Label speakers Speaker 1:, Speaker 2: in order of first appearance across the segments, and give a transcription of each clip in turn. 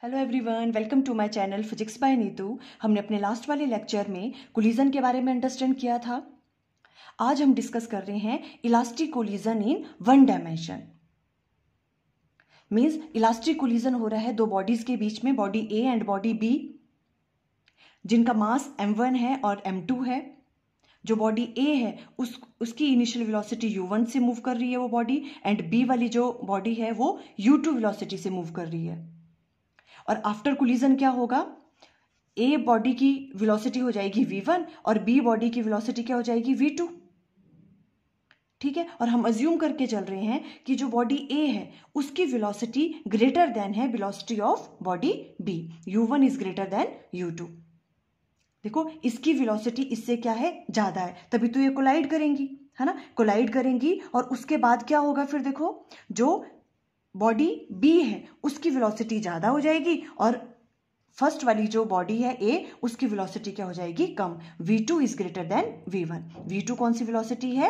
Speaker 1: Hello everyone, welcome to my channel physics by Neetu. हमने अपने last वाले लेक्चर में कोलिजन के बारे में अंडरस्टैंड किया था। आज हम डिस्कस कर रहे हैं elastic collision in one dimension. Means elastic collision हो रहा है दो बॉडीज के बीच में, body A and body B, जिनका मास m1 है और m2 है। जो बॉडी ए है उसकी इनिशियल वेलोसिटी u1 से मूव कर रही है वो बॉडी, एंड बी वाली जो बॉडी है वो u2 वेलोसिटी से मूव कर रही है। और आफ्टर कोलिजन क्या होगा, ए बॉडी की वेलोसिटी हो जाएगी v1 और बी बॉडी की वेलोसिटी क्या हो जाएगी v2। ठीक है, और हम अज्यूम करके चल रहे हैं कि जो बॉडी ए है उसकी वेलोसिटी ग्रेटर देन है velocity of body B, u1 is greater than u2। देखो इसकी वेलोसिटी इससे क्या है, ज्यादा है, तभी तो ये कोलाइड करेंगी, है ना। कोलाइड करेंगी और उसके बाद क्या होगा, फिर देखो जो बॉडी बी है उसकी वेलोसिटी ज्यादा हो जाएगी और फर्स्ट वाली जो बॉडी है ए उसकी वेलोसिटी क्या हो जाएगी, कम। v2 is greater then v1। v2 कौन सी वेलोसिटी है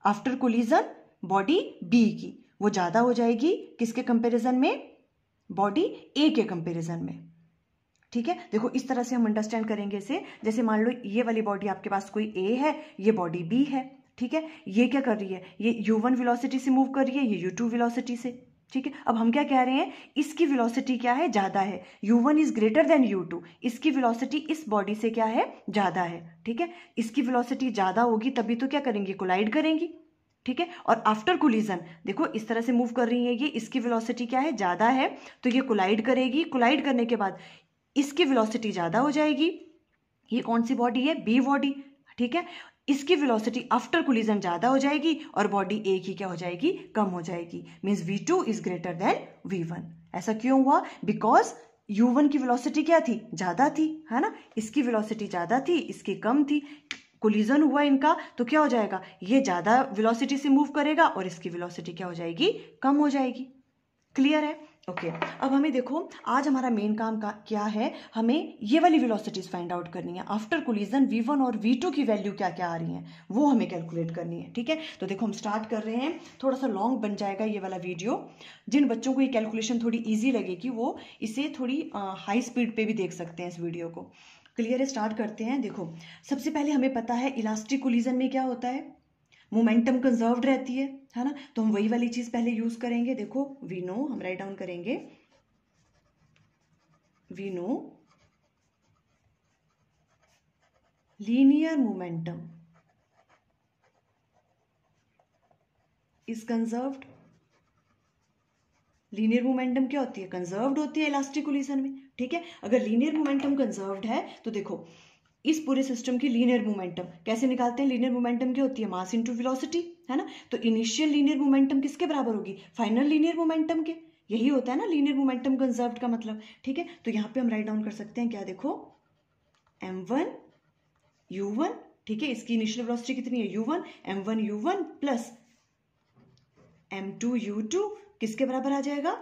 Speaker 1: आफ्टर कोलिजन, बॉडी बी की, वो ज्यादा हो जाएगी किसके कंपैरिजन में, बॉडी ए के कंपैरिजन में। ठीक है, देखो इस तरह से हम अंडरस्टैंड करेंगे इसे। जैसे मान लो ये वाली बॉडी आपके पास कोई ए है, ये बॉडी बी है, ठीक है। ये क्या कर रही है, ये u1 वेलोसिटी से मूव कर रही है, ये u2 वेलोसिटी से। ठीक है, अब हम क्या कह रहे हैं, इसकी वेलोसिटी क्या है, ज्यादा है, u1 is greater than u2। इसकी वेलोसिटी इस बॉडी से क्या है, ज्यादा है। ठीक है, इसकी वेलोसिटी ज्यादा होगी तभी तो क्या करेंगी, कोलाइड करेंगी। ठीक है, और आफ्टर कोलिजन देखो इस तरह से मूव कर रही है ये, इसकी वेलोसिटी क्या है, ज्यादा है, तो ये कोलाइड करेगी। कोलाइड करने के बाद इसकी वेलोसिटी ज्यादा हो जाएगी। ये कौन सी बॉडी है, बी बॉडी। ठीक है, इसकी वेलोसिटी आफ्टर कोलिजन ज्यादा हो जाएगी और बॉडी ए की क्या हो जाएगी, कम हो जाएगी। Means v2 is greater then v1। ऐसा क्यों हुआ, बिकॉज u1 की वेलोसिटी क्या थी, ज्यादा थी, है ना। इसकी वेलोसिटी ज्यादा थी, इसकी कम थी। कोलिजन हुआ इनका तो क्या हो जाएगा, ये ज्यादा वेलोसिटी से मूव करेगा और इसकी वेलोसिटी क्या हो जाएगी, कम हो जाएगी। क्लियर है, ओके। अब हमें देखो आज हमारा मेन काम क्या है, हमें ये वाली वेलोसिटीज फाइंड आउट करनी है। आफ्टर कोलिजन v1 और v2 की वैल्यू क्या क्या आ रही हैं वो हमें कैलकुलेट करनी है। ठीक है, तो देखो हम स्टार्ट कर रहे हैं। थोड़ा सा लॉन्ग बन जाएगा ये वाला वीडियो। जिन बच्चों को ये कैलकुलेशन थोड़ी ईजी लगेगी वो इसे थोड़ी हाई स्पीड पे भी देख सकते हैं इस वीडियो को। क्लियर है, स्टार्ट करते हैं। देखो सबसे पहले हमें पता है इलास्टिक कोलिजन में क्या होता है, मोमेंटम कंजर्व्ड रहती है ना। तो हम वही वाली चीज पहले यूज करेंगे। देखो वी नो, हम राइट डाउन करेंगे, we know linear momentum is conserved. Linear momentum क्या होती है, कंजर्व्ड होती है इलास्टिक कोलिजन में। ठीक है, अगर लीनियर मोमेंटम कंजर्व्ड है तो देखो इस पूरे सिस्टम की लीनियर मोमेंटम कैसे निकालते हैं। लीनियर मोमेंटम क्या होती है, मास इनटू वेलोसिटी, है ना। तो इनिशियल लीनियर मोमेंटम किसके बराबर होगी, फाइनल लीनियर मोमेंटम के। यही होता है ना लीनियर मोमेंटम कंजर्व्ड का मतलब। ठीक है, तो यहाँ पे हम राइट डाउन कर सकते हैं क्या, देखो m1 u1। ठीक है, इसकी इनिशियल वेलोसिटी कितनी है, u1, m1 u1 plus m2 u2 किसके बराबर आ जाएगा,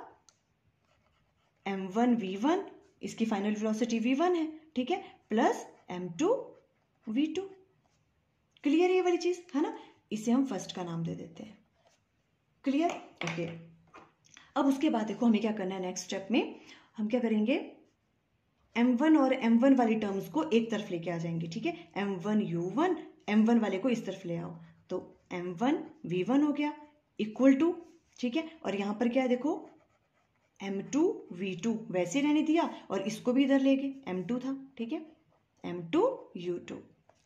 Speaker 1: m1 v1, इसकी फाइनल वेलोसिटी v1 है, ठीक है, प्लस m2 v2। क्लियर है ये वाली चीज, है ना। इसे हम फर्स्ट का नाम दे देते हैं। Clear, okay. अब उसके बाद देखो हमें क्या करना है, नेक्स्ट स्टेप में हम क्या करेंगे, m1 और m1 वाली टर्म्स को एक तरफ लेके आ जाएंगे। ठीक है, m1 u1, m1 वाले को इस तरफ ले आओ तो m1 v1 हो गया इक्वल टू, ठीक है, और यहां पर क्या है देखो m2 v2 वैसे रहने दिया और इसको भी इधर ले गए, m2 था। ठीक है, m2 u2,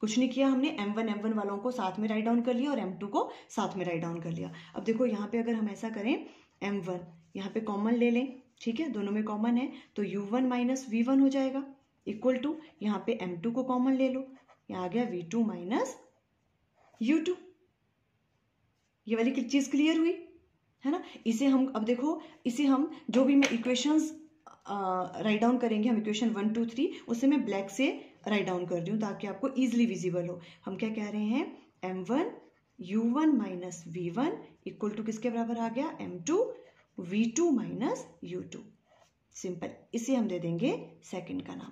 Speaker 1: कुछ नहीं किया हमने, m1 वालों को साथ में राइट डाउन कर लिया और m2 को साथ में राइट डाउन कर लिया। अब देखो यहाँ पे अगर हम ऐसा करें, m1 यहाँ पे कॉमन ले लें, ठीक है, दोनों में कॉमन है तो u1 माइनस v1 हो जाएगा इक्वल टू, यहाँ पे m2 को कॉमन ले लो, यहाँ आ गया v2 माइनस u2। ये वाली चीज क्लियर हुई, है ना। इसे हम अब देखो, इसे हम जो भी मैं इक्वेशंस राइट डाउन करेंगे, हम इक्वेशन 1 2 3 उसे मैं ब्लैक से राइट डाउन कर रही हूँ ताकि आपको इजिली विजिबल हो। हम क्या कह रहे हैं, m1 u1 minus v1 equal to किसके बराबर आ गया, m2 v2 minus u2। Simple, इसे हम दे देंगे सेकंड का नाम।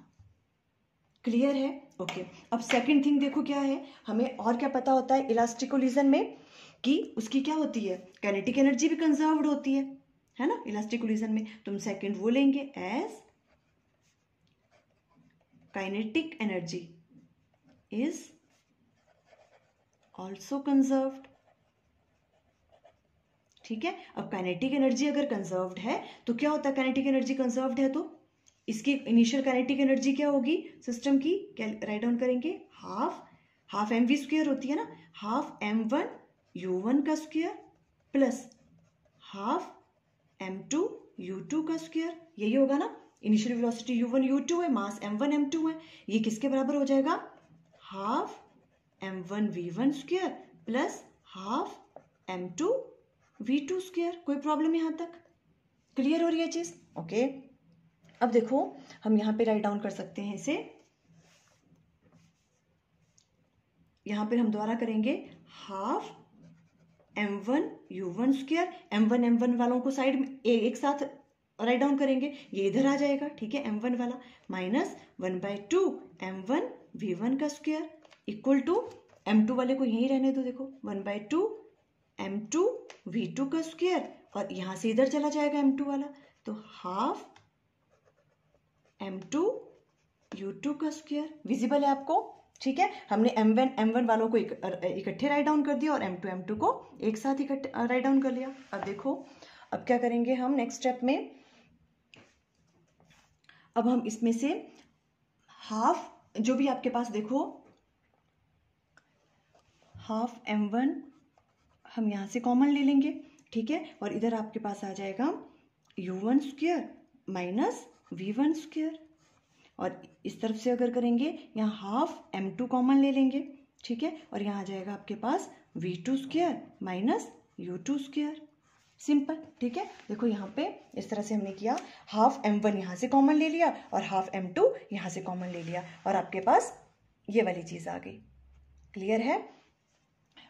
Speaker 1: क्लियर है, ओके। अब सेकंड थिंग देखो क्या है, हमें और क्या पता होता है इलास्टिक कोलिजन में कि उसकी क्या होती है, काइनेटिक एनर्जी भी कंजर्व्ड होती है ना इलास्टिक कोलिजन में। तुम सेकंड वो लेंगे as kinetic energy is also conserved. ठीक है, अब काइनेटिक एनर्जी अगर कंजर्व्ड है तो क्या होता है, काइनेटिक एनर्जी कंजर्व्ड है तो इसकी इनिशियल काइनेटिक एनर्जी क्या होगी सिस्टम की, क्या राइट डाउन करेंगे, हाफ एम वी स्क्वायर होती है ना, हाफ m1 u1 का square plus half m2 u2 का स्क्वायर, यही होगा ना। इनिशियल वेलोसिटी u1 u2 है, मास m1 m2 है, ये किसके बराबर हो जाएगा, half m1 v1 square plus half m2 v2 square. कोई प्रॉब्लम यहां तक क्लियर हो रही है चीज? ओके, अब देखो हम यहां पे राइट डाउन कर सकते हैं इसे, यहां पर हम दोबारा करेंगे half m1 u1 square, m1 वालों को साइड में एक साथ राइट डाउन करेंगे, ये इधर आ जाएगा। ठीक है, m1 वाला माइनस 1/2 m1 v1 का स्क्वायर इक्वल टू m2 वाले को यहीं रहने दो, देखो 1/2 m2 v2 का स्क्वायर, और यहां से इधर चला जाएगा m2 वाला, तो हाफ m2 u2 का स्क्वायर। विजिबल है आपको? ठीक है, हमने m1 वालों को इकट्ठे राइट डाउन कर दिया और m2 को एक साथ इकट्ठे राइट डाउन कर लिया। अब देखो अब क्या करेंगे हम नेक्स्ट स्टेप में, अब हम इसमें से हाफ जो भी आपके पास देखो, हाफ m1 हम यहां से कॉमन ले लेंगे। ठीक है, और इधर आपके पास आ जाएगा u1 square minus v1 square, और इस तरफ से अगर करेंगे यहाँ हाफ m2 कॉमन ले लेंगे। ठीक है, और यहाँ आ जाएगा आपके पास v2 square minus u2 square, simple. ठीक है, देखो यहाँ पे इस तरह से हमने किया, हाफ m1 यहाँ से कॉमन ले लिया और हाफ m2 यहाँ से कॉमन ले लिया, और आपके पास ये वाली चीज आ गई। क्लियर है?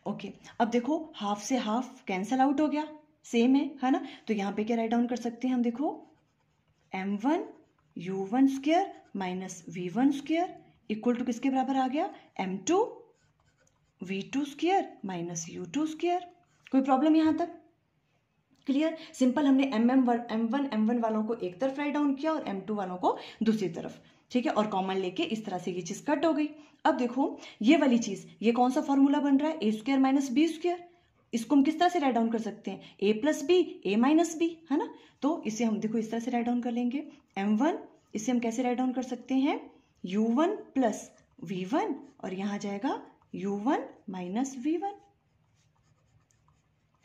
Speaker 1: ओके, अब देखो हाफ से हाफ कैंसल आउट हो गया, सेम है ना, तो यहाँ पे क्या राइट डाउन कर सकते हैं हम, देखो m1 u1 square minus v1 square equal to किसके बराबर आ गया, m2 v2 square minus u2 square. कोई प्रॉब्लम यहां तक क्लियर? सिंपल, हमने m1 वालों को एक तरफ राइट डाउन किया और m2 वालों को दूसरी तरफ। ठीक है, और कॉमन लेके इस तरह से ये चीज कट हो गई। अब देखो ये वाली चीज, ये कौन सा फॉर्मूला बन रहा है, ए स्क्वायर माइनस बी स्क्वायर, इसको हम किस तरह से राइट डाउन कर सकते हैं, ए प्लस बी, ए माइनस बी, है ना। तो इसे हम देखो इस तरह से राइट डाउन कर लेंगे, m1 इसे हम कैसे राइट डाउन कर सकते हैं, u1 प्लस v1, और यहां आ जाएगा u1 माइनस v1,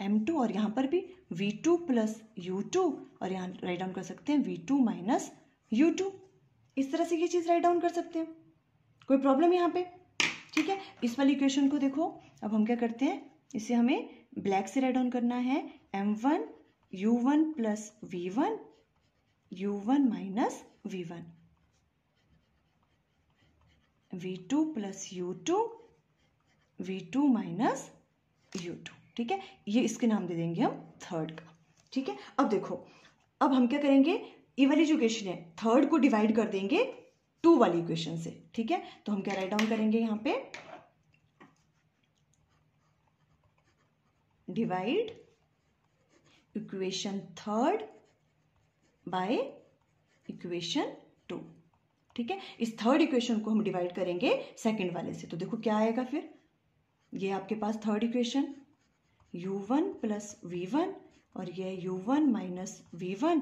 Speaker 1: m2, और यहां पर भी v2 प्लस u2, और यहां राइट डाउन कर सकते हैं v2 माइनस u2। इस तरह से ये चीज राइट डाउन कर सकते हैं। कोई प्रॉब्लम यहां पे? ठीक है, इस वाली इक्वेशन को देखो, अब हम क्या करते हैं, इसे हमें ब्लैक से राइट डाउन करना है, m1 u1 plus v1 u1 minus v1, v2 plus u2 v2 minus u2। ठीक है, ये इसके नाम दे देंगे हम थर्ड का। ठीक है, अब देखो अब हम क्या करेंगे, ये वाली जो इक्वेशन है थर्ड को डिवाइड कर देंगे 2 वाली इक्वेशन से। ठीक है, तो हम क्या राइट डाउन करेंगे यहां पे, divide equation third by equation 2। ठीक है, इस थर्ड इक्वेशन को हम डिवाइड करेंगे सेकंड वाले से, तो देखो क्या आएगा फिर, ये आपके पास third equation u1 plus v1 और ये u1 minus v1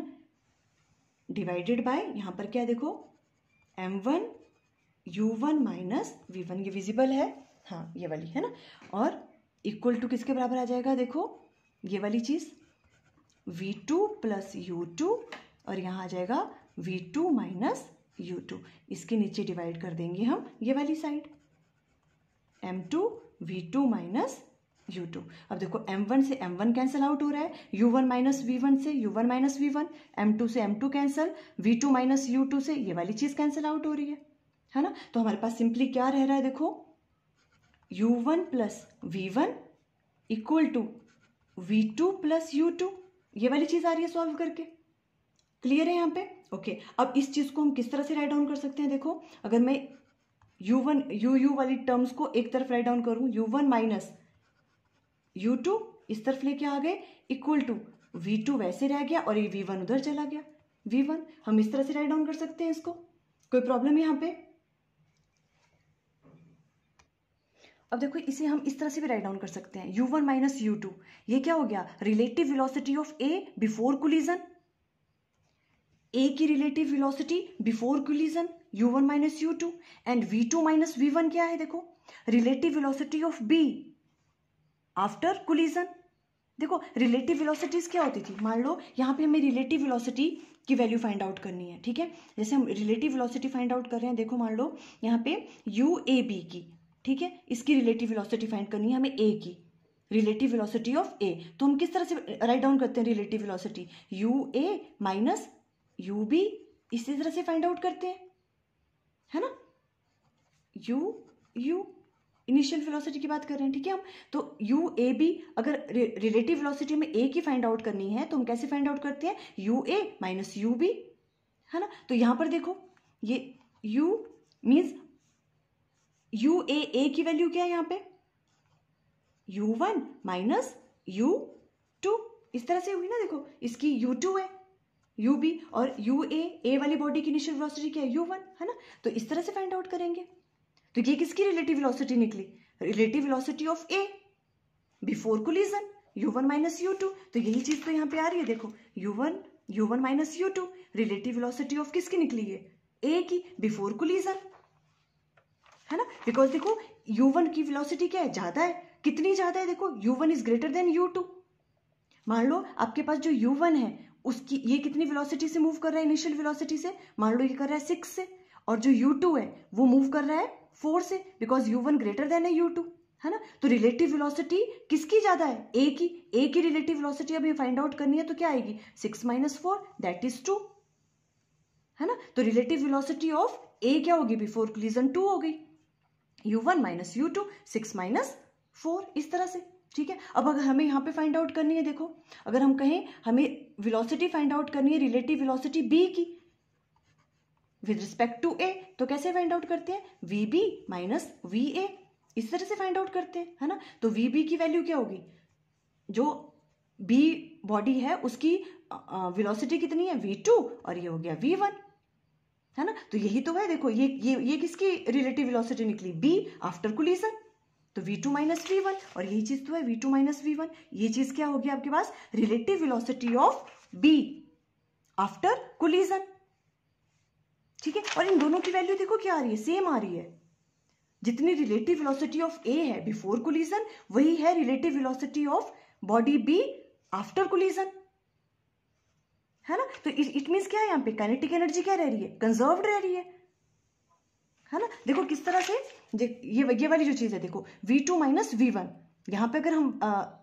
Speaker 1: divided by यहां पर क्या देखो m1 u1 माइनस v1, ये विजिबल है, हाँ ये वाली है ना, और इक्वल टू किसके बराबर आ जाएगा, देखो ये वाली चीज v2 प्लस u2, और यहां आ जाएगा v2 माइनस u2, इसके नीचे डिवाइड कर देंगे हम ये वाली side, m2 v2 minus u2। अब देखो m1 से m1 कैंसिल आउट हो रहा है, u1 माइनस v1 से u1 माइनस v1, m2 से m2 cancel, v2 minus u2 से ये वाली चीज कैंसिल आउट हो रही है ना। तो हमारे पास सिंपली क्या रह रहा है, देखो u1 plus v1 equal to v2 plus u2, ये वाली चीज आ रही है सॉल्व करके। क्लियर है यहाँ पे? ओके, अब इस चीज को हम किस तरह से राइट डाउन कर सकते हैं, देखो अगर मैं u1 u वाली टर्म्स को एक तरफ राइट डाउन करूं, u1 माइनस u2 इस तरफ लेके आ गए इक्वल टू v2 वैसे रह गया और ये v1 उधर चला गया, v1 हम इस तरह से राइट डाउन कर सकते हैं इसको। कोई प्रॉब्लम यहाँ पे? अब देखो इसे हम इस तरह से भी राइट डाउन कर सकते हैं, u1 माइनस u2, ये क्या हो गया, relative velocity of a before collision, a की relative velocity before collision u1 minus u2, and v2 minus v1 क्या है, देखो relative velocity of b after collision. देखो रिलेटिव वेलोसिटीज क्या होती थी, मान लो यहाँ पे हमें रिलेटिव वेलोसिटी की वैल्यू फाइंड आउट करनी है, ठीक है, जैसे हम रिलेटिव वेलोसिटी फाइंड आउट कर रहे हैं, देखो मान लो यहाँ पे यू ए बी की, ठीक है, इसकी रिलेटिव वेलोसिटी फाइंड करनी है हमें ए की, रिलेटिव वेलोसिटी ऑफ ए, तो हम किस तरह से राइट डाउन करते हैं relative velocity, u A minus u B, इसी तरह से फाइंड आउट करते हैं, है ना, यू इनिशियल वेलोसिटी की बात कर रहे हैं, ठीक है हम, तो यू ए बी, अगर रिलेटिव वेलोसिटी में ए की फाइंड आउट करनी है तो हम कैसे फाइंड आउट करते हैं, u A minus u B, है ना, तो यहां पर देखो ये u मीन्स यू ए की वैल्यू क्या है यहाँ पे, u1 माइनस u2, इस तरह से हुई ना, देखो इसकी u2 है ub, और यू ए वाली बॉडी की इनिशियल वेलोसिटी क्या है u1, है ना, तो इस तरह से फाइंड आउट करेंगे। तो ये किसकी रिलेटिव वेलोसिटी निकली, relative velocity of a before collision u1 minus u2, तो यही चीज तो यहाँ पे आ रही है, देखो u1 minus u2, relative velocity of किसकी निकली है, ए की बिफोर कोलिजन, है ना, बिकॉज देखो u1 की वेलोसिटी क्या है, ज्यादा है, कितनी ज्यादा है, देखो u1 is greater than u2, मान लो आपके पास जो u1 है उसकी ये कितनी वेलोसिटी से मूव कर रहा है, इनिशियल वेलोसिटी से, मान लो ये कर रहा है 6 से, और जो u2 है वो मूव कर रहा है 4 से, बिकॉज u1 ग्रेटर देन है u2, है ना, तो रिलेटिव वेलोसिटी किसकी ज्यादा है, ए की रिलेटिव वेलोसिटी अभी फाइंड आउट करनी है, तो क्या आएगी 6 माइनस 4 दैट इज 2, है ना, तो रिलेटिव वेलोसिटी ऑफ ए क्या होगी बिफोर कोलिजन 2 हो गई, u1 माइनस u2 6 माइनस 4, इस तरह से, ठीक है। अब अगर हमें यहाँ पे फाइंड आउट करनी है, देखो अगर हम कहें हमें वेलोसिटी फाइंड आउट करनी है रिलेटिव वेलोसिटी बी की विद रिस्पेक्ट टू ए, तो कैसे फाइंड आउट करते हैं, v B minus v A, इस तरह से फाइंड आउट करते हैं, है ना, तो वी बी की वैल्यू क्या होगी, जो बी बॉडी है उसकी वेलोसिटी कितनी है v2, और ये हो गया v1, है ना, तो यही तो है, देखो ये किसकी रिलेटिव वेलोसिटी निकली, b आफ्टर कोलिजन, तो v2 माइनस v1, और यही चीज तो है v2 माइनस v1, ये चीज क्या होगी आपके पास, relative velocity of b after collision, ठीक है, और इन दोनों की वैल्यू देखो क्या आ रही है, सेम आ रही है, जितनी रिलेटिव वेलोसिटी ऑफ ए है बिफोर कोलिजन वही है relative velocity of body B after collision, है ना, तो इट मीन्स क्या है, यहाँ पे काइनेटिक एनर्जी क्या रह रही है, कंजर्व्ड रह रही है ना, देखो किस तरह से, ये वाली जो चीज है, देखो v2 माइनस v1, यहाँ पे अगर हम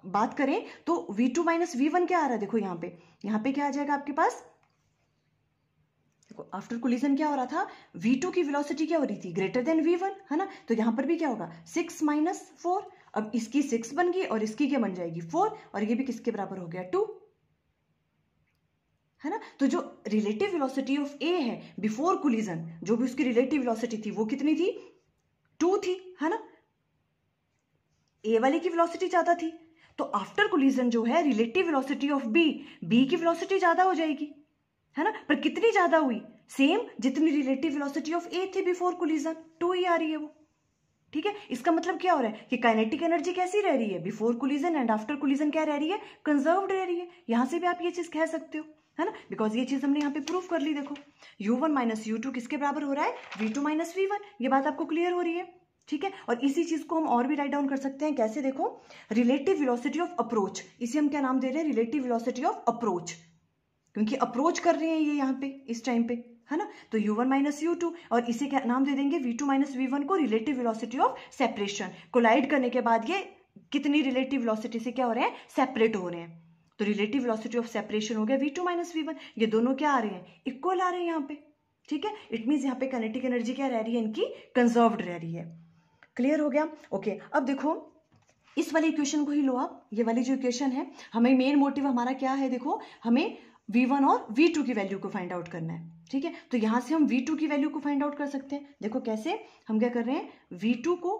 Speaker 1: बात करें तो v2 माइनस v1 क्या आ रहा है, देखो यहाँ पे क्या आ जाएगा आपके पास, देखो आफ्टर कोलिजन क्या हो रहा था, v2 की वेलोसिटी क्या हो रही थी, ग्रेटर देन v1, है ना, तो यहाँ पर भी क्या होगा 6 माइनस 4, अब इसकी 6 बन गई और इसकी क्या बन जाएगी 4, और ये भी किसके बराबर हो गया 2, है ना, तो जो रिलेटिव वेलोसिटी ऑफ ए है बिफोर कोलिजन, जो भी उसकी रिलेटिव वेलोसिटी थी वो कितनी थी 2 थी, है ना, ए वाले की वेलोसिटी ज्यादा थी, तो आफ्टर कोलिजन जो है रिलेटिव वेलोसिटी ऑफ बी की वेलोसिटी ज्यादा हो जाएगी, है ना, पर कितनी ज्यादा हुई, सेम जितनी रिलेटिव वेलोसिटी ऑफ ए थी बिफोर कोलिजन 2 ही आ रही है वो, ठीक है, इसका मतलब क्या हो रहा है कि काइनेटिक एनर्जी कैसी रह रही है, before collision and after collision क्या रह रही है, कंजर्व्ड रह रही है, यहां से भी आप ये चीज कह सकते हो, है ना, बिकॉज ये चीज हमने यहाँ पे प्रूव कर ली, देखो u1 माइनस u2 किसके बराबर हो रहा है, v2 माइनस v1, ये बात आपको क्लियर हो रही है, ठीक है, और इसी चीज को हम और भी राइट डाउन कर सकते हैं, कैसे, देखो रिलेटिव वेलोसिटी ऑफ अप्रोच, इसे हम क्या नाम दे रहे हैं, रिलेटिव वेलोसिटी ऑफ अप्रोच, क्योंकि अप्रोच कर रहे हैं ये यहाँ पे इस टाइम पे, है ना, तो u1 माइनस u2, और इसे क्या नाम दे देंगे, v2 माइनस v1 को relative velocity of separation, collide करने के बाद ये कितनी रिलेटिव वेलोसिटी से क्या हो रहे हैं, सेपरेट हो रहे हैं, तो रिलेटिव वेलोसिटी ऑफ सेपरेशन हो गया v2 माइनस v1, ये दोनों क्या आ रहे हैं, इक्वल आ रहे हैं यहाँ पे, ठीक है, इट मीन्स यहाँ पे काइनेटिक एनर्जी क्या रह रही है, इनकी कंजर्व्ड रह रही है, क्लियर हो गया, ओके। अब देखो इस वाली इक्वेशन को ही लो आप, ये वाली जो इक्वेशन है, हमें मेन मोटिव हमारा क्या है, देखो हमें v1 और v2 की वैल्यू को फाइंड आउट करना है, ठीक है, तो यहां से हम v2 की वैल्यू को फाइंड आउट कर सकते हैं, देखो कैसे, हम क्या कर रहे हैं, v2 को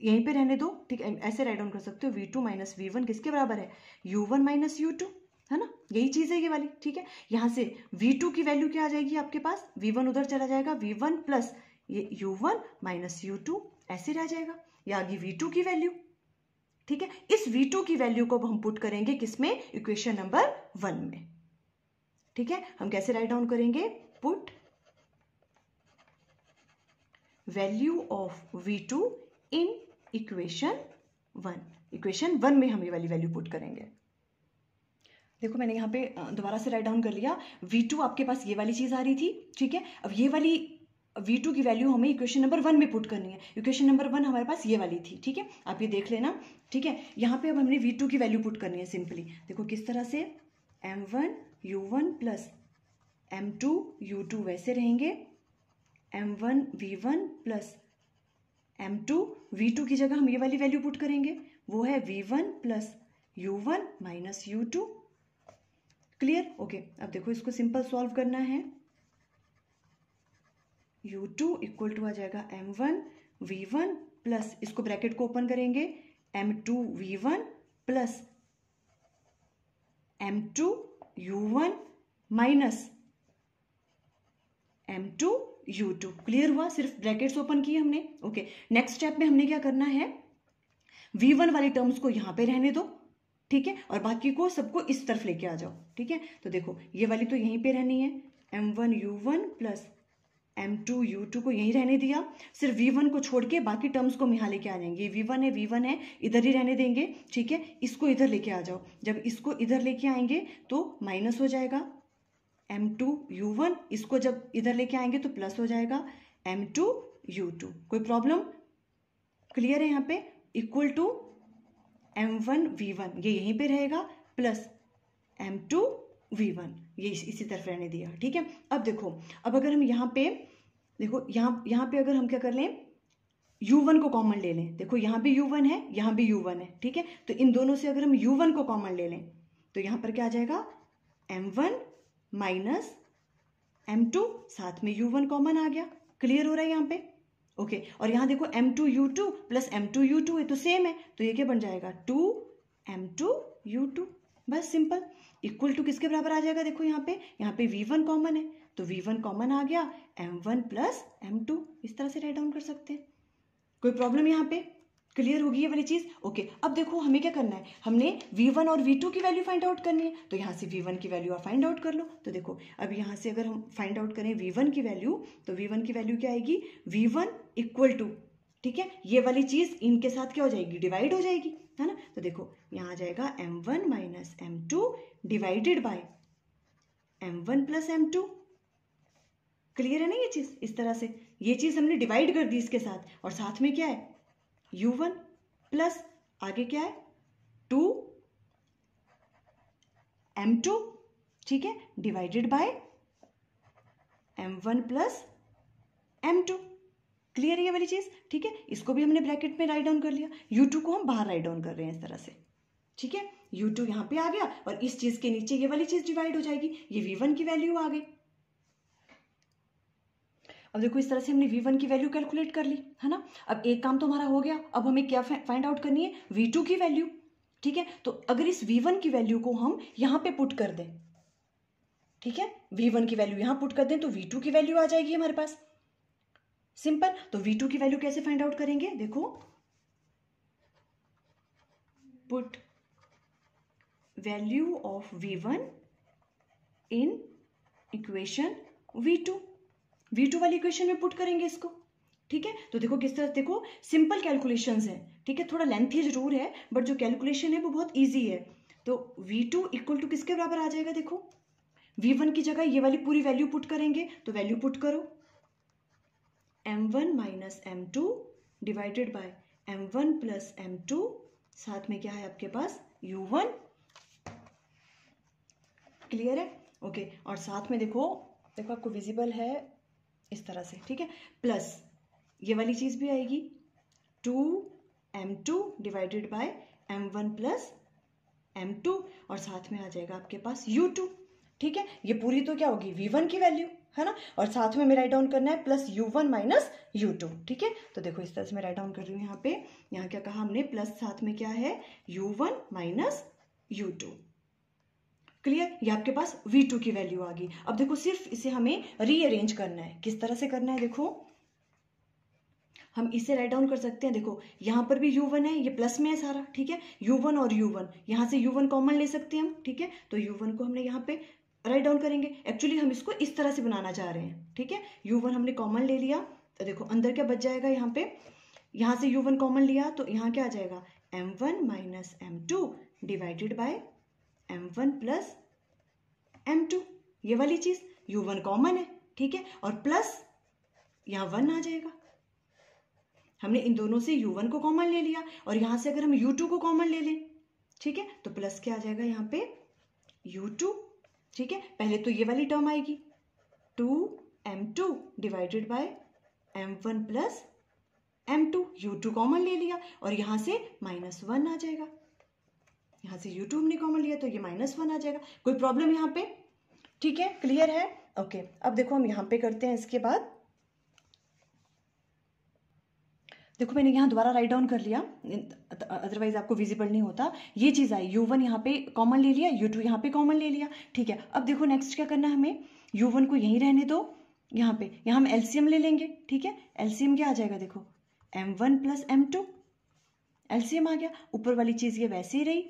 Speaker 1: यहीं पे रहने दो, ठीक है, ऐसे राइट डाउन कर सकते हो, v2 माइनस v1 किसके बराबर है, u1 माइनस u2, है ना, यही चीज है ये वाली, ठीक है, यहां से v2 की वैल्यू क्या आ जाएगी आपके पास, v1 उधर चला जाएगा, v1 प्लस ये u1 माइनस u2 ऐसे रह जाएगा, ये आ गई V2 की वैल्यू। ठीक है, इस V2 की वैल्यू को हम पुट करेंगे किसमें, इक्वेशन नंबर 1 में। ठीक है, हम कैसे राइट डाउन करेंगे, put value of V2 in equation 1। Equation 1 में हम ये वाली वैल्यू पुट करेंगे। देखो मैंने यहाँ पे दोबारा से राइट डाउन कर लिया। V2 आपके पास ये वाली चीज आ रही थी। ठीक है, अब ये वाली V2 की वैल्यू हमें इक्वेशन नंबर 1 में पुट करनी है। इक्वेशन नंबर 1 हमारे पास ये वाली थी। ठीक है, आप ये देख लेना। ठीक है, यहाँ पे अब हमने V2 की वैल्यू पुट करनी है सिंपली। देखो किस तरह से, M1U1 प्लस M2U2 वैसे रहेंगे, M1V1 प्लस M2V2 की जगह हम ये वाली वैल्यू पुट करेंगे, वो है V1 plus U1 minus U2। Clear, okay. अब देखो इसको सिंपल सॉल्व करना है। U2 इक्वल टू आ जाएगा M1V1 प्लस, इसको ब्रैकेट को ओपन करेंगे, M2V1 plus M2U1 minus M2U2। Clear हुआ, सिर्फ ब्रैकेट्स ओपन किए हमने। ओके, नेक्स्ट स्टेप में हमने क्या करना है, V1 वाली टर्म्स को यहां पे रहने दो। ठीक है, और बाकी को सबको इस तरफ लेके आ जाओ। ठीक है, तो देखो ये वाली तो यहीं पे रहनी है, M1U1 प्लस M2U2 को यहीं रहने दिया, सिर्फ V1 को छोड़ के बाकी टर्म्स को हम यहाँ लेके आ जाएंगे। V1 है इधर ही रहने देंगे। ठीक है, इसको इधर लेके आ जाओ। जब इसको इधर लेके आएंगे तो माइनस हो जाएगा M2U1, इसको जब इधर लेके आएंगे तो प्लस हो जाएगा M2U2। कोई प्रॉब्लम, क्लियर है यहाँ पे, इक्वल टू M1V1 ये यहीं पे रहेगा प्लस M2V1 ये इसी तरफ रहने दिया। ठीक है, अब देखो, अब अगर हम यहाँ पे देखो, यहाँ पे अगर हम क्या कर लें, U1 को कॉमन ले लें। देखो यहाँ भी U1 है, यहाँ भी U1 है। ठीक है, तो इन दोनों से अगर हम U1 को कॉमन ले लें तो यहाँ पर क्या आ जाएगा, M1 माइनस M2, साथ में U1 कॉमन आ गया। क्लियर हो रहा है यहाँ पे, ओके। और यहाँ देखो M2U2 प्लस M2U2 है तो सेम है, तो ये क्या बन जाएगा, 2M2U2। बस सिंपल, इक्वल टू किसके बराबर आ जाएगा, देखो यहाँ पे V1 कॉमन है तो V1 कॉमन आ गया, M1 प्लस M2। इस तरह से राइट डाउन कर सकते हैं। कोई प्रॉब्लम यहाँ पे, क्लियर होगी ये वाली चीज। ओके, अब देखो हमें क्या करना है, हमने V1 और V2 की वैल्यू फाइंड आउट करनी है, तो यहाँ से V1 की वैल्यू आप फाइंड आउट कर लो। तो देखो अब यहाँ से अगर हम फाइंड आउट करें V1 की वैल्यू, तो V1 की वैल्यू क्या आएगी, V1 इक्वल टू, ठीक है, ये वाली चीज इनके साथ क्या हो जाएगी, डिवाइड हो जाएगी, है ना। तो देखो यहाँ आ जाएगा M1 minus M2 divided by M1 plus M2। Clear है ना ये चीज, इस तरह से ये चीज हमने डिवाइड कर दी इसके साथ, और साथ में क्या है, U1 प्लस आगे क्या है, 2M2, ठीक है, divided by M1 plus M2। Clear है ये वाली चीज, ठीक है। इसको भी हमने ब्रैकेट में राइट डाउन कर लिया, U2 को हम बाहर राइट डाउन कर रहे हैं इस तरह से, ठीक है। U2 यहां पे आ गया और इस चीज के नीचे ये वाली चीज डिवाइड हो जाएगी, ये V1 की वैल्यू आ गई। अब देखो इस तरह से हमने V1 की वैल्यू कैलकुलेट कर ली, है ना। अब एक काम तो हमारा हो गया, अब हमें क्या फाइंड आउट करनी है, V2 की वैल्यू, ठीक है। तो अगर इस V1 की वैल्यू को हम यहां पे पुट कर दें, ठीक है, V1 की वैल्यू यहां पुट कर दें तो V2 की वैल्यू आ जाएगी हमारे पास, सिंपल। तो V2 की वैल्यू कैसे फाइंड आउट करेंगे, देखो, put value of V1 in equation V2 वाली इक्वेशन में पुट करेंगे इसको, ठीक है। तो देखो किस तरह, देखो सिंपल कैलकुलेशंस है, ठीक है, थोड़ा लेंथी जरूर है बट जो कैलकुलेशन है वो बहुत इजी है। तो V2 इक्वल टू किसके बराबर आ जाएगा, देखो V1 की जगह ये वाली पूरी वैल्यू पुट करेंगे, तो वैल्यू पुट करो, M1 minus M2 divided by M1 plus M2, साथ में क्या है आपके पास, U1। क्लियर है, ओके। और साथ में देखो आपको विजिबल है इस तरह से, ठीक है, प्लस ये वाली चीज भी आएगी, 2M2 divided by M1 plus M2, और साथ में आ जाएगा आपके पास U2, ठीक है। ये पूरी तो क्या होगी, V1 की वैल्यू, है ना, और साथ में मैं राइट डाउन करना है प्लस U1 माइनस U2, ठीक है। तो देखो इस तरह से मैं राइट डाउन कर रही हूँ यहाँ पे, यहाँ क्या कहा हमने, प्लस साथ में क्या है, U1 माइनस U2। क्लियर, ये आपके पास V2 की वैल्यू आ गई। अब देखो सिर्फ इसे हमें रीअरेंज करना है, किस तरह से करना है, देखो हम इसे राइट डाउन कर सकते हैं। देखो यहाँ पर भी u1 है, ये प्लस में है सारा, ठीक है, u1 और u1, यहाँ से u1 कॉमन ले सकते हैं हम, ठीक है, तो u1 को हमने यहाँ पे राइट डाउन करेंगे। एक्चुअली हम इसको इस तरह से बनाना चाह रहे हैं, ठीक है, u1 हमने कॉमन ले लिया, तो देखो अंदर क्या बच जाएगा, यहाँ पे यहाँ से u1 कॉमन लिया तो यहाँ क्या आ जाएगा, m1 minus m2 divided by m1 plus m2, ये वाली चीज, u1 कॉमन है, ठीक है, और प्लस यहाँ 1 आ जाएगा। हमने इन दोनों से u1 को कॉमन ले लिया और यहाँ से अगर हम u2 को कॉमन ले लें, ठीक है, तो प्लस क्या आ जाएगा यहाँ पे u2, ठीक है, पहले तो ये वाली टर्म आएगी 2m2 divided by m1 plus m2, u2 common ले लिया और यहाँ से -1 आ जाएगा, यहाँ से u2 हमने कॉमन लिया तो ये -1 आ जाएगा। कोई प्रॉब्लम यहाँ पे, ठीक है, क्लियर है, ओके। अब देखो हम यहाँ पे करते हैं, इसके बाद देखो मैंने यहाँ दोबारा राइट डाउन कर लिया, अदरवाइज आपको विजिबल नहीं होता। ये चीज़ आई, u1 यहाँ पे कॉमन ले लिया, u2 यहाँ पे कॉमन ले लिया, ठीक है। अब देखो नेक्स्ट क्या करना है हमें, u1 को यहीं रहने दो, यहाँ पे यहाँ हम एलसीएम ले लेंगे, ठीक है, एलसीएम क्या आ जाएगा, देखो m1 प्लस m2, एलसीएम आ गया, ऊपर वाली चीज़ ये वैसे ही रही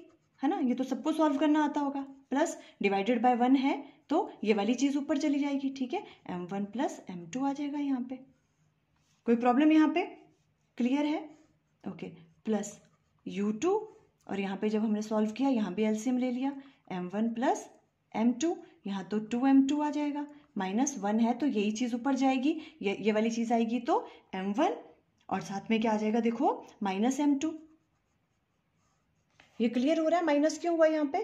Speaker 1: है ना, ये तो सबको सॉल्व करना आता होगा, प्लस डिवाइडेड बाय 1 है तो ये वाली चीज़ ऊपर चली जाएगी, ठीक है, m1 प्लस m2 आ जाएगा यहाँ पे। कोई प्रॉब्लम यहाँ पे, क्लियर है, ओके, प्लस u2 और यहाँ पे जब हमने सॉल्व किया यहाँ भी एलसीएम ले लिया, m1 प्लस m2, यहाँ तो 2m2 आ जाएगा, -1 है तो यही चीज़ ऊपर जाएगी, ये वाली चीज़ आएगी तो m1 और साथ में क्या आ जाएगा, देखो -m2। ये क्लियर हो रहा है, माइनस क्यों हुआ यहाँ पे,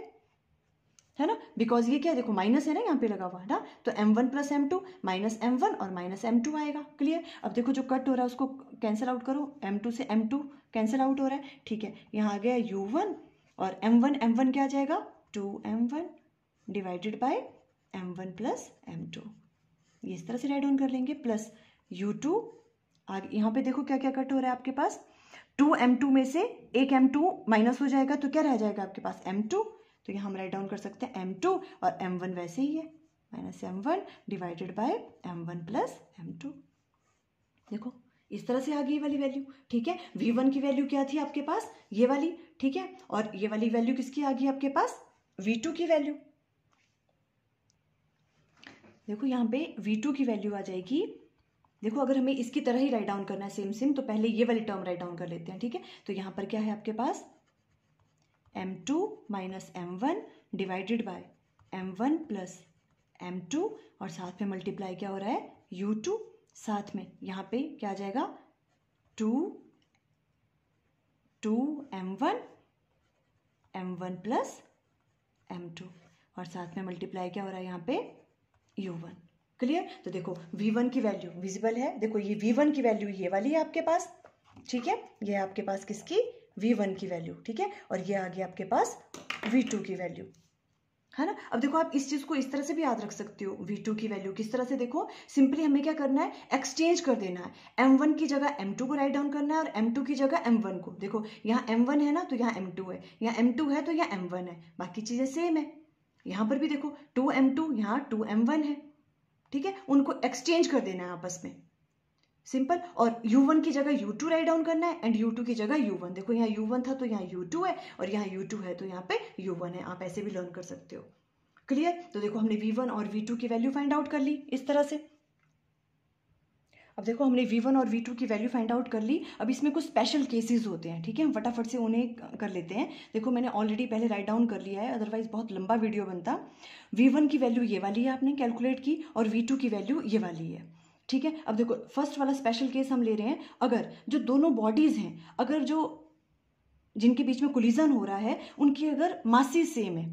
Speaker 1: है ना, बिकॉज ये क्या है, देखो माइनस है ना यहाँ पे लगा हुआ है ना, तो m1 plus m2 minus m1 और माइनस m2 आएगा, क्लियर। अब देखो जो कट हो रहा है उसको कैंसिल आउट करो, m2 से m2 कैंसिल आउट हो रहा है, ठीक है, यहाँ आ गया u1 और m1 क्या आ जाएगा 2m1 divided by m1 plus m2, ये इस तरह से राइट डाउन कर लेंगे, प्लस u2 आगे यहाँ पे देखो क्या क्या कट हो रहा है आपके पास, 2m2 में से एक m2 माइनस हो जाएगा तो क्या रह जाएगा आपके पास m2, तो यहाँ हम राइट डाउन कर सकते हैं m2 और m1 वैसे ही है, -m1 divided by m1 plus m2। देखो इस तरह से आ गई ये वाली वैल्यू, ठीक है, v1 की वैल्यू क्या थी आपके पास, ये वाली, ठीक है, और ये वाली वैल्यू किसकी आ गई आपके पास, v2 की वैल्यू। देखो यहाँ पे v2 की वैल्यू आ जाएगी, देखो अगर हमें इसकी तरह ही राइट डाउन करना है सेम तो पहले ये वाली टर्म राइट डाउन कर लेते हैं, ठीक है, तो यहाँ पर क्या है आपके पास m2 minus m1 divided by m1 plus m2 और साथ में मल्टीप्लाई क्या हो रहा है u2, साथ में यहाँ पे क्या आ जाएगा 2m1 प्लस m2 और साथ में मल्टीप्लाई क्या हो रहा है यहाँ पे u1, क्लियर। तो देखो v1 की वैल्यू विजिबल है, देखो ये v1 की वैल्यू ये वाली है आपके पास, ठीक है, ये आपके पास किसकी v1 की वैल्यू, ठीक है, और ये आ गया आपके पास v2 की वैल्यू, है ना। अब देखो आप इस चीज को इस तरह से भी याद रख सकते हो, v2 की वैल्यू किस तरह से, देखो सिंपली हमें क्या करना है, एक्सचेंज कर देना है, m1 की जगह m2 को राइट डाउन करना है और m2 की जगह m1 को। देखो यहाँ m1 है ना तो यहाँ m2 है, यहाँ m2 है तो यहाँ m1 है, बाकी चीजें सेम है। यहाँ पर भी देखो 2m2 यहाँ 2m1 है, ठीक है, उनको एक्सचेंज कर देना है आपस में, सिंपल। और u1 की जगह u2 राइट डाउन करना है एंड u2 की जगह u1। देखो यहाँ u1 था तो यहाँ u2 है और यहाँ u2 है तो यहाँ पे u1 है, आप ऐसे भी लर्न कर सकते हो, क्लियर। तो देखो हमने v1 और v2 की वैल्यू फाइंड आउट कर ली इस तरह से। अब देखो हमने v1 और v2 की वैल्यू फाइंड आउट कर ली, अब इसमें कुछ स्पेशल केसेस होते हैं, ठीक है, हम फटाफट से उन्हें कर लेते हैं। देखो मैंने ऑलरेडी पहले राइट डाउन कर लिया है, अदरवाइज बहुत लंबा वीडियो बनता। v1 की वैल्यू ये वाली है आपने कैलकुलेट की और v2 की वैल्यू ये वाली है, ठीक है। अब देखो फर्स्ट वाला स्पेशल केस हम ले रहे हैं, अगर जो दोनों बॉडीज हैं, अगर जो जिनके बीच में कोलिजन हो रहा है उनकी अगर मासेस सेम है,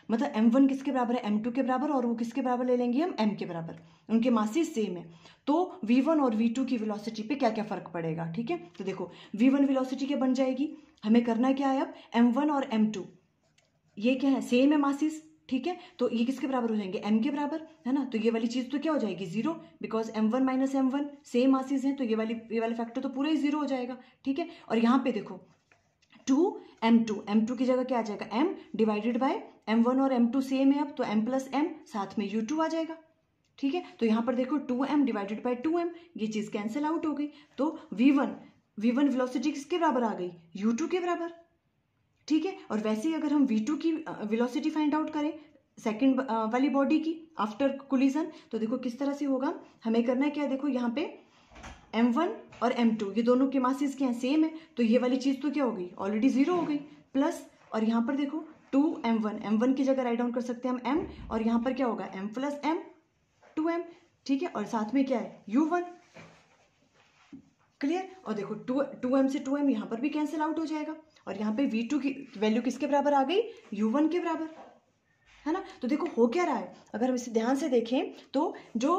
Speaker 1: मतलब m1 किसके बराबर है m2 के बराबर और वो किसके बराबर ले लेंगे हम m के बराबर, उनके मासेस सेम है, तो v1 और v2 की वेलोसिटी पे क्या क्या फर्क पड़ेगा, ठीक है। तो देखो v1 वेलोसिटी क्या बन जाएगी, हमें करना क्या है अब, m1 और m2 ये क्या है सेम है मासेस, ठीक है, तो ये किसके बराबर हो जाएंगे m के बराबर, है ना, तो ये वाली चीज तो क्या हो जाएगी 0, because m1 minus m1 same masses हैं तो ये वाला फैक्टर तो पूरा ही 0 हो जाएगा, ठीक है। और यहाँ पे देखो 2m2 की जगह क्या आ जाएगा m डिवाइडेड बाय m1 और m2 सेम है अब तो m प्लस m, साथ में u2 आ जाएगा, ठीक है, तो यहां पर देखो 2m डिवाइडेड बाय 2m, ये चीज कैंसिल आउट हो गई। तो v1 वेलोसिटी किसके बराबर आ गई, u2 के बराबर। ठीक है, और वैसे ही अगर हम v2 की वेलोसिटी फाइंड आउट करें सेकंड वाली बॉडी की आफ्टर कोलिजन, तो देखो किस तरह से होगा। हमें करना है क्या, देखो यहाँ पे m1 और m2 ये दोनों के मासेस क्या है, सेम है, तो ये वाली चीज तो क्या हो गई, ऑलरेडी 0 हो गई। प्लस और यहाँ पर देखो 2m1 की जगह राइट डाउन कर सकते हैं हम m, और यहाँ पर क्या होगा m प्लस m 2m। ठीक है, और साथ में क्या है u1। क्लियर, और देखो 2m से 2m यहाँ पर भी कैंसिल आउट हो जाएगा, और यहाँ पे v2 की वैल्यू किसके बराबर आ गई, u1 के बराबर, है ना। तो देखो हो क्या रहा है, अगर हम इसे ध्यान से देखें तो जो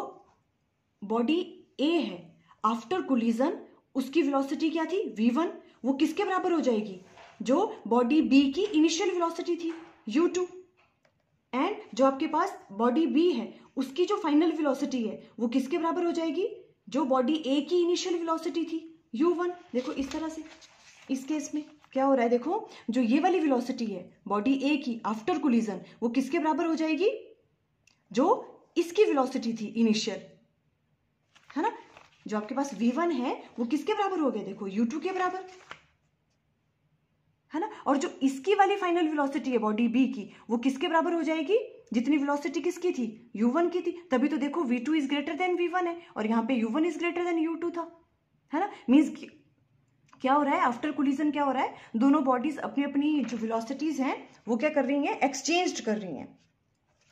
Speaker 1: बॉडी A है आफ्टर कोलिजन उसकी वेलोसिटी क्या थी v1, वो किसके बराबर हो जाएगी, जो बॉडी B की इनिशियल वेलोसिटी थी u2। एंड जो आपके पास बॉडी B है उसकी जो फाइनल वेलोसिटी है वो किसके बराबर हो जाएगी, जो बॉडी A की इनिशियल वेलोसिटी थी u1। देखो इस तरह से इस केस में क्या हो रहा है, देखो जो ये वाली वेलोसिटी है बॉडी A की आफ्टर कोलिजन वो किसके बराबर हो जाएगी, जो इसकी वेलोसिटी थी इनिशियल, है ना। जो आपके पास v1 है वो किसके बराबर हो गया, देखो u2 के बराबर, है ना। और जो इसकी वाली फाइनल वेलोसिटी है बॉडी B की वो किसके बराबर हो जाएगी, जितनी वेलोसिटी किसकी थी, u1 की थी। तभी तो देखो v2 is greater then v1 है, और यहाँ पे u1 is greater than u2 था, है ना। मीन्स क्या हो रहा है, आफ्टर कोलिजन क्या हो रहा है, दोनों बॉडीज अपनी अपनी जो वेलोसिटीज हैं वो क्या कर रही हैं, एक्सचेंज कर रही हैं।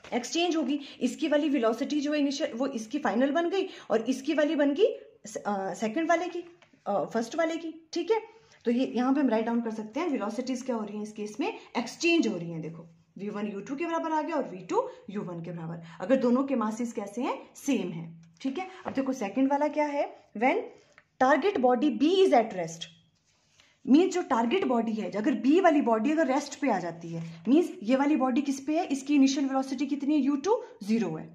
Speaker 1: एक्सचेंज होगी, इसकी वाली वेलोसिटी जो है इनिशियल वो इसकी फाइनल बन गई, और इसकी वाली बन गई सेकंड वाले की, फर्स्ट वाले की। ठीक है, तो ये यहाँ पे हम राइट डाउन कर सकते हैं वेलोसिटीज क्या हो रही हैं इस केस में, एक्सचेंज हो रही हैं। देखो v1 u2 के बराबर आ गया और v2 u1 के बराबर, अगर दोनों के मासेस कैसे हैं, सेम है। ठीक है, अब देखो सेकंड वाला क्या है, when target body B is at rest, means जो टारगेट बॉडी है, अगर B वाली बॉडी अगर रेस्ट पे आ जाती है, मीन्स ये वाली बॉडी किस पे है, इसकी इनिशियल वेलोसिटी कितनी है, u2 0 है,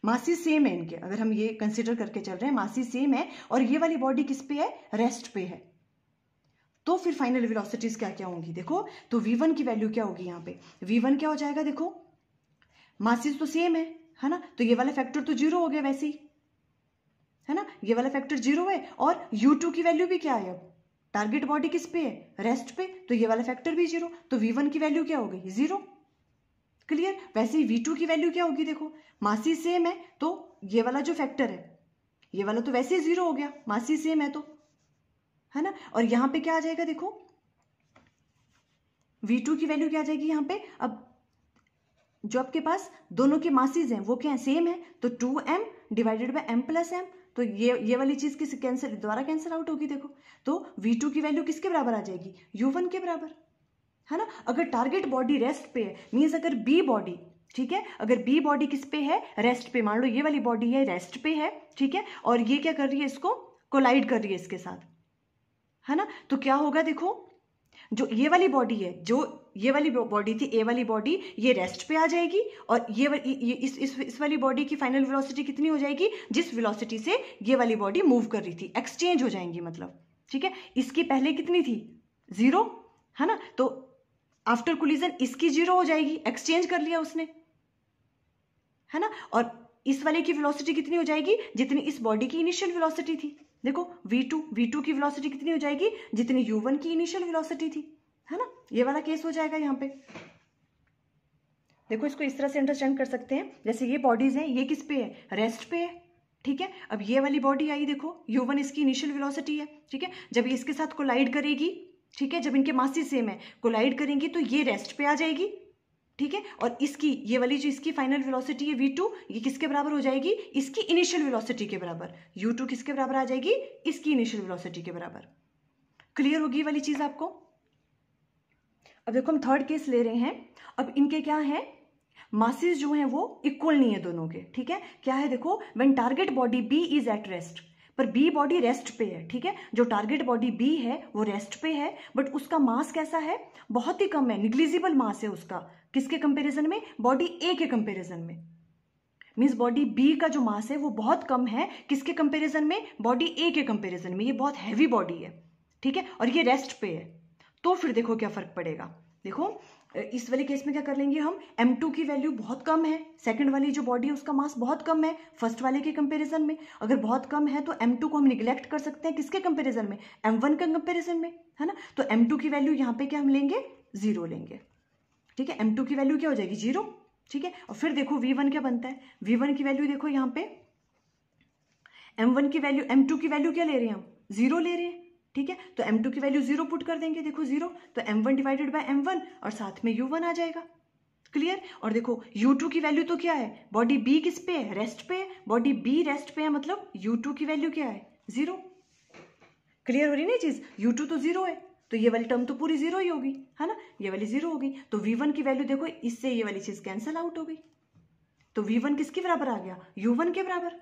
Speaker 1: मासेस सेम है इनके, अगर हम ये कंसिडर करके चल रहे हैं मासेस सेम है, और ये वाली बॉडी किस पे है, रेस्ट पे है, तो फिर फाइनल वेलोसिटीज क्या क्या होंगी, देखो तो v1 की वैल्यू क्या होगी, यहाँ पे v1 क्या हो जाएगा, देखो मासेस तो सेम है ना, तो ये वाला फैक्टर तो 0 हो गया वैसे ही, है ना, ये वाला फैक्टर 0 है, और u2 की वैल्यू भी क्या है, अब टारगेट बॉडी किस पे है, रेस्ट पे, तो ये वाला फैक्टर भी 0, तो v1 की वैल्यू क्या हो गई, 0। क्लियर, वैसे ही v2 की वैल्यू क्या होगी, देखो मासी सेम है, तो ये वाला जो फैक्टर है ये वाला तो वैसे ही 0 हो गया, मासी सेम है तो, है ना। और यहां पे क्या आ जाएगा, देखो v2 की वैल्यू क्या आ जाएगी यहाँ पे, अब जो आपके पास दोनों के मासेस हैं वो क्या है, सेम है, तो 2m divided by m plus m, तो ये वाली चीज किस कैंसिल द्वारा कैंसिल आउट होगी। देखो तो v2 की वैल्यू किसके बराबर आ जाएगी, u1 के बराबर, है ना। अगर टारगेट बॉडी रेस्ट पे है, मीन्स अगर B बॉडी, ठीक है, अगर B बॉडी किस पे है, रेस्ट पे, मान लो ये वाली बॉडी है रेस्ट पे है, ठीक है, और ये क्या कर रही है, इसको कोलाइड कर रही है इसके साथ, है ना, तो क्या होगा, देखो जो ये वाली बॉडी है, जो ये वाली बॉडी थी A वाली बॉडी, ये रेस्ट पे आ जाएगी, और इस वाली बॉडी की फाइनल वेलोसिटी कितनी हो जाएगी, जिस वेलोसिटी से ये वाली बॉडी मूव कर रही थी, एक्सचेंज हो जाएंगी मतलब, ठीक है। इसकी पहले कितनी थी, 0, है ना, तो आफ्टर कोलिजन इसकी 0 हो जाएगी, एक्सचेंज कर लिया उसने, है ना, और इस वाले की वेलोसिटी कितनी हो जाएगी, जितनी इस बॉडी की इनिशियल वेलोसिटी थी। देखो v2 की वेलोसिटी कितनी हो जाएगी, जितनी u1 की इनिशियल वेलोसिटी थी, है ना, ये वाला केस हो जाएगा यहाँ पे। देखो इसको इस तरह से अंडरस्टैंड कर सकते हैं, जैसे ये बॉडीज हैं, ये किस पे है, रेस्ट पे है, ठीक है। अब ये वाली बॉडी आई, देखो u1 इसकी इनिशियल वेलोसिटी है, ठीक है, जब ये इसके साथ कोलाइड करेगी, ठीक है, जब इनके मासेस सेम है, कोलाइड करेंगी तो ये रेस्ट पे आ जाएगी, ठीक है, और इसकी ये वाली जो इसकी फाइनल वेलोसिटी है v2, ये किसके बराबर हो जाएगी, इसकी इनिशियल वेलोसिटी के बराबर, u2 किसके बराबर आ जाएगी, इसकी इनिशियल वेलोसिटी के बराबर। क्लियर होगी वाली चीज आपको। अब देखो हम थर्ड केस ले रहे हैं, अब इनके क्या है, मासेस जो हैं वो इक्वल नहीं है दोनों के, ठीक है। क्या है, देखो when target body B is at rest, पर B बॉडी रेस्ट पे है, ठीक है, जो टारगेट बॉडी B है वो रेस्ट पे है, बट उसका मास कैसा है, बहुत ही कम है, निग्लिजिबल मास है उसका, किसके कंपैरिजन में, बॉडी A के कंपैरिजन में, मींस बॉडी B का जो मास है वो बहुत कम है, किसके कंपैरिजन में, बॉडी A के कंपैरिजन में, ये बहुत हैवी बॉडी है, ठीक है, और ये रेस्ट पे है, तो फिर देखो क्या फर्क पड़ेगा। देखो इस वाले केस में क्या कर लेंगे हम, m2 की वैल्यू बहुत कम है, सेकंड वाली जो बॉडी है उसका मास बहुत कम है फर्स्ट वाले के कंपैरिजन में। अगर बहुत कम है तो m2 को हम निग्लेक्ट कर सकते हैं, किसके कंपैरिजन में, m1 के कंपैरिजन में, है ना। तो m2 की वैल्यू यहाँ पे क्या हम लेंगे, 0 लेंगे, ठीक है। m2 की वैल्यू क्या हो जाएगी, 0, ठीक है। और फिर देखो v1 क्या बनता है, v1 की वैल्यू देखो यहाँ पे m1 की वैल्यू, m2 की वैल्यू क्या ले रहे हैं हम, 0 ले रहे हैं, ठीक है। तो m2 की वैल्यू 0 पुट कर देंगे, देखो 0, तो m1 डिवाइडेड बाय m1 और साथ में u1 आ जाएगा, क्लियर। और देखो u2 की वैल्यू तो क्या है, बॉडी b किस पे है, रेस्ट पे है, बॉडी b रेस्ट पे है, मतलब u2 की वैल्यू क्या है, 0, क्लियर हो रही ना चीज, u2 तो 0 है, तो ये वाली टर्म तो पूरी 0 ही होगी, है ना, ये वाली 0 होगी। तो v1 की वैल्यू देखो, इससे ये वाली चीज कैंसिल आउट हो गई, तो v1 किसके बराबर आ गया, u1 के बराबर,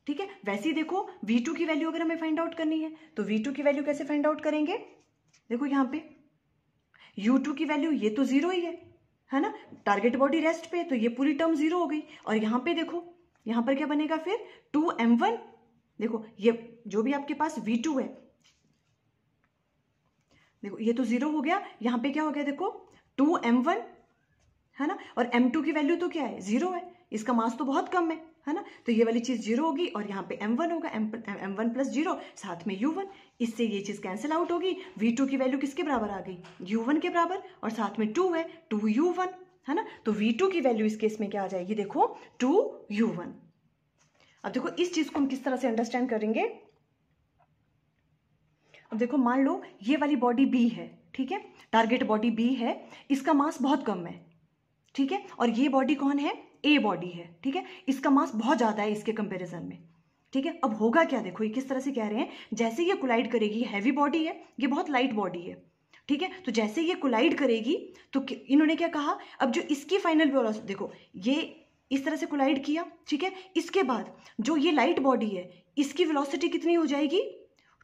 Speaker 1: ठीक है। वैसे ही देखो v2 की वैल्यू अगर हमें फाइंड आउट करनी है तो v2 की वैल्यू कैसे फाइंड आउट करेंगे, देखो यहाँ पे u2 की वैल्यू ये तो 0 ही है ना, टारगेट बॉडी रेस्ट पे, तो ये पूरी टर्म 0 हो गई। और यहाँ पे देखो, यहाँ पर क्या बनेगा फिर, 2m1, देखो ये जो भी आपके पास v2 है, देखो ये तो 0 हो गया, यहाँ पे क्या हो गया देखो 2m1, है ना, और m2 की वैल्यू तो क्या है, 0 है, इसका मास तो बहुत कम है ना, तो ये वाली चीज 0 होगी और यहाँ पे m1 होगा, m1 प्लस 0 साथ में u1, इससे ये चीज कैंसिल आउट होगी। v2 की वैल्यू किसके बराबर आ गई, u1 के बराबर, और साथ में 2 है, 2u1, है ना। तो v2 की वैल्यू इस केस में क्या आ जाएगी, देखो 2u1। अब देखो इस चीज को हम किस तरह से अंडरस्टैंड करेंगे, अब देखो मान लो ये वाली बॉडी B है, ठीक है, टारगेट बॉडी B है, इसका मास बहुत कम है, ठीक है, और ये बॉडी कौन है, A बॉडी है, ठीक है, इसका मास बहुत ज्यादा है इसके कंपैरिजन में, ठीक है। अब होगा क्या, देखो ये किस तरह से कह रहे हैं, जैसे ये कोलाइड करेगी, हैवी बॉडी है, ये बहुत लाइट बॉडी है, ठीक है, तो जैसे ये कोलाइड करेगी तो इन्होंने क्या कहा, अब जो इसकी फाइनल वेलोसिटी, देखो ये इस तरह से कोलाइड किया, ठीक है, इसके बाद जो ये लाइट बॉडी है इसकी वेलोसिटी कितनी हो जाएगी,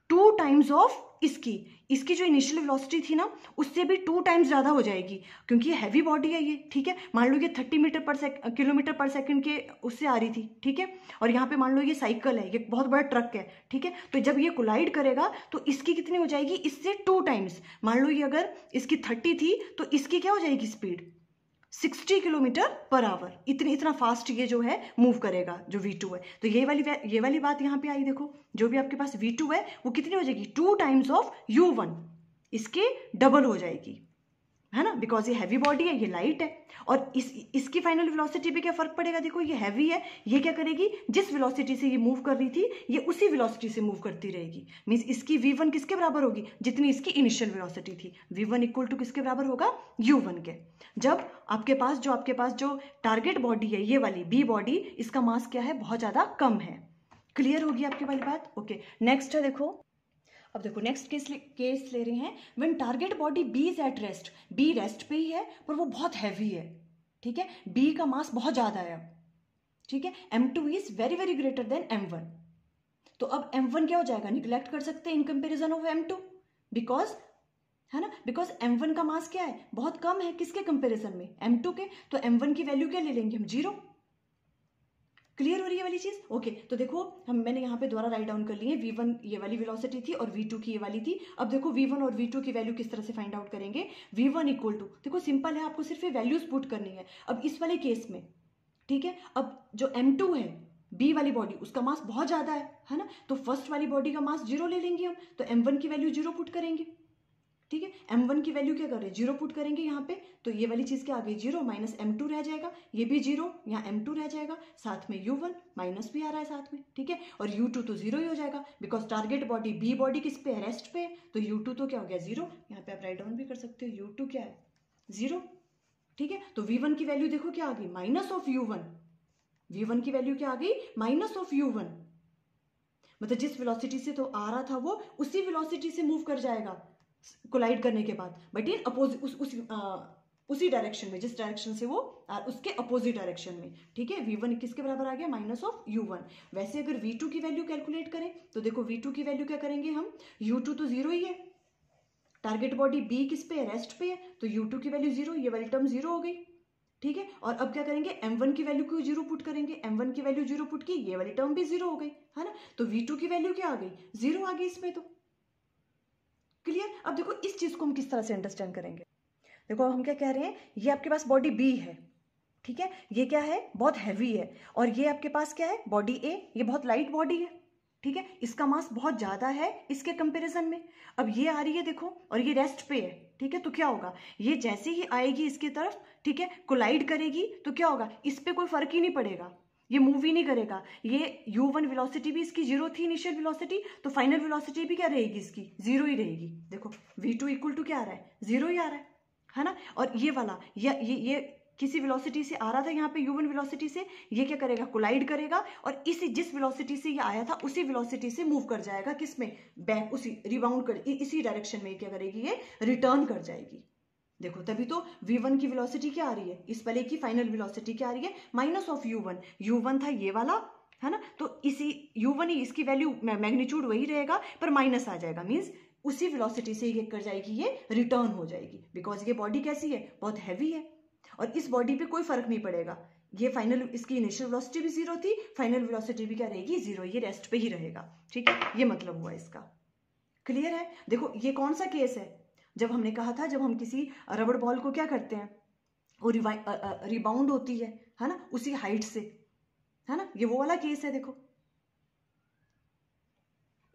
Speaker 1: 2 टाइम्स ऑफ इसकी जो इनिशियल वेलोसिटी थी ना उससे भी 2 टाइम्स ज्यादा हो जाएगी, क्योंकि ये हैवी बॉडी है ये, ठीक है। मान लो ये 30 किलोमीटर पर सेकंड के उससे आ रही थी, ठीक है, और यहाँ पे मान लो ये साइकिल है, ये बहुत बड़ा ट्रक है, ठीक है, तो जब ये कोलाइड करेगा तो इसकी कितनी हो जाएगी, इससे 2 टाइम्स, मान लो ये अगर इसकी 30 थी तो इसकी क्या हो जाएगी स्पीड, 60 किलोमीटर पर आवर, इतना फास्ट ये जो है मूव करेगा जो V2 है। तो ये वाली बात यहाँ पे आई, देखो जो भी आपके पास V2 है वो कितनी हो जाएगी, 2 टाइम्स ऑफ U1, इसके डबल हो जाएगी, है ना, बिकॉज ये हैवी बॉडी है, ये लाइट है, और इसकी फाइनल वेलोसिटी पे क्या फर्क पड़ेगा, देखो ये हैवी है, ये क्या करेगी, जिस वेलोसिटी से ये मूव कर रही थी ये उसी वेलोसिटी से मूव करती रहेगी, मींस इसकी v1 किसके बराबर होगी, जितनी इसकी इनिशियल वेलोसिटी थी, v1 इक्वल टू किसके बराबर होगा, u1 के। जब आपके पास जो टारगेट बॉडी है ये वाली बी बॉडी, इसका मास क्या है, बहुत ज्यादा कम है, क्लियर होगी आपकी वाली बात, ओके। नेक्स्ट है देखो, अब देखो नेक्स्ट केस ले रहे हैं, when target body B is at rest, B rest पे ही है पर वो बहुत हैवी है, ठीक है, बी का मास बहुत ज्यादा है, ठीक है, m2 is very very greater than m1, तो अब m1 क्या हो जाएगा, निग्लेक्ट कर सकते हैं in comparison of m2, because, है ना, बिकॉज m1 का मास क्या है, बहुत कम है, किसके कंपेरिजन में, m2 के, तो m1 की वैल्यू क्या ले लेंगे हम, 0, क्लियर हो रही है वाली चीज, ओके। तो देखो मैंने यहाँ पे दोबारा राइट डाउन कर लिए, v1 ये वाली वेलोसिटी थी और v2 की ये वाली थी। अब देखो v1 और v2 की वैल्यू किस तरह से फाइंड आउट करेंगे, v1 इक्वल टू, देखो सिंपल है, आपको सिर्फ ये वैल्यूज पुट करनी है। अब इस वाले केस में, ठीक है, अब जो m2 है बी वाली बॉडी, उसका मास बहुत ज्यादा है ना, तो फर्स्ट वाली बॉडी का मास 0 ले लेंगे हम, तो m1 की वैल्यू 0 पुट करेंगे, ठीक है, m1 की वैल्यू क्या कर रहे हैं, 0 पुट करेंगे यहाँ पे, तो ये वाली चीज क्या आ गई, 0 माइनस m2 रह जाएगा, ये भी 0, यहाँ m2 रह जाएगा, साथ में u1 माइनस भी आ रहा है साथ में, ठीक है, और u2 तो 0 ही हो जाएगा, because target body B body किस पे है, रेस्ट पे, तो u2 तो क्या हो गया, 0, यहाँ पे आप राइट डाउन भी कर सकते हो, u2 क्या है, 0, ठीक है। तो v1 की वैल्यू देखो क्या आ गई, माइनस ऑफ u1, v1 की वैल्यू क्या आ गई, माइनस ऑफ u1, मतलब जिस वेलोसिटी से तो आ रहा था वो उसी वेलोसिटी से मूव कर जाएगा कोलाइड करने के बाद, बट इन अपोजिट उसी डायरेक्शन में, जिस डायरेक्शन से वो उसके अपोजिट डायरेक्शन में, ठीक है। v1 किसके बराबर आ गया, माइनस ऑफ u1। वैसे अगर v2 की वैल्यू कैलकुलेट करें तो देखो v2 की वैल्यू क्या करेंगे हम, u2 तो 0 ही है, टारगेट बॉडी b किस पे है, रेस्ट पे है, तो u2 की वैल्यू 0, ये वाली टर्म 0 हो गई, ठीक है। और अब क्या करेंगे, m1 की वैल्यू को 0 पुट करेंगे, m1 की वैल्यू 0 पुट की, ये वाली टर्म भी 0 हो गई, है ना, तो v2 की वैल्यू क्या आ गई, 0 आ गई इसमें, तो क्लियर। अब देखो इस चीज को हम किस तरह से अंडरस्टैंड करेंगे, देखो हम क्या कह रहे हैं, ये आपके पास बॉडी बी है, ठीक है, ये क्या है, बहुत हैवी है, और ये आपके पास क्या है, बॉडी ए, ये बहुत लाइट बॉडी है, ठीक है, इसका मास बहुत ज्यादा है इसके कंपैरिजन में। अब ये आ रही है देखो, और ये रेस्ट पे है, ठीक है, तो क्या होगा, ये जैसे ही आएगी इसकी तरफ, ठीक है, कोलाइड करेगी, तो क्या होगा, इस पे कोई फर्क ही नहीं पड़ेगा, ये मूव ही नहीं करेगा। ये u1 वेलोसिटी भी इसकी 0 थी इनिशियल वेलोसिटी, तो फाइनल वेलोसिटी भी क्या रहेगी इसकी, 0 ही रहेगी। देखो v2 इक्वल टू क्या आ रहा है, 0 ही आ रहा है ना। और ये वाला ये किसी वेलोसिटी से आ रहा था यहाँ पे u1 वेलोसिटी से, ये क्या करेगा, कोलाइड करेगा, और इसी जिस वेलोसिटी से ये आया था उसी वेलोसिटी से मूव कर जाएगा, किसमें, बैक, उसी रिबाउंड कर, इसी डायरेक्शन में क्या करेगी, ये रिटर्न कर जाएगी। देखो तभी तो v1 की वेलोसिटी क्या आ रही है, इस पहले की फाइनल वेलोसिटी क्या आ रही है, माइनस ऑफ u1 था ये वाला, है ना, तो इसी u1 ही, इसकी वैल्यू मैग्नीट्यूड वही रहेगा पर माइनस आ जाएगा, मीन्स उसी वेलोसिटी से ये कर जाएगी, ये रिटर्न हो जाएगी, बिकॉज ये बॉडी कैसी है, बहुत हैवी है, और इस बॉडी पे कोई फर्क नहीं पड़ेगा। ये फाइनल, इसकी इनिशियल वेलोसिटी भी 0 थी, फाइनल वेलोसिटी भी क्या रहेगी, 0, ये रेस्ट पे ही रहेगा, ठीक है, ये मतलब हुआ इसका। क्लियर है। देखो ये कौन सा केस है, जब हमने कहा था, जब हम किसी रबड़ बॉल को क्या करते हैं, वो रिबाउंड होती है ना, उसी हाइट से, है ना, ये वो वाला केस है। देखो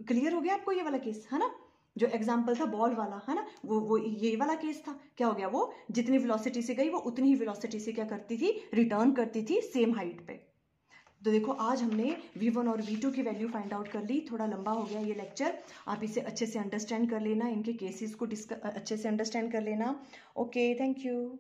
Speaker 1: क्लियर हो गया आपको ये वाला केस, है ना, जो एग्जाम्पल था बॉल वाला, है ना, वो ये वाला केस था। क्या हो गया, वो जितनी वेलोसिटी से गई वो उतनी ही वेलोसिटी से क्या करती थी, रिटर्न करती थी सेम हाइट पे। तो देखो आज हमने v1 और v2 की वैल्यू फाइंड आउट कर ली। थोड़ा लंबा हो गया ये लेक्चर, आप इसे अच्छे से अंडरस्टैंड कर लेना, इनके केसेस को अच्छे से अंडरस्टैंड कर लेना। Okay, thank you.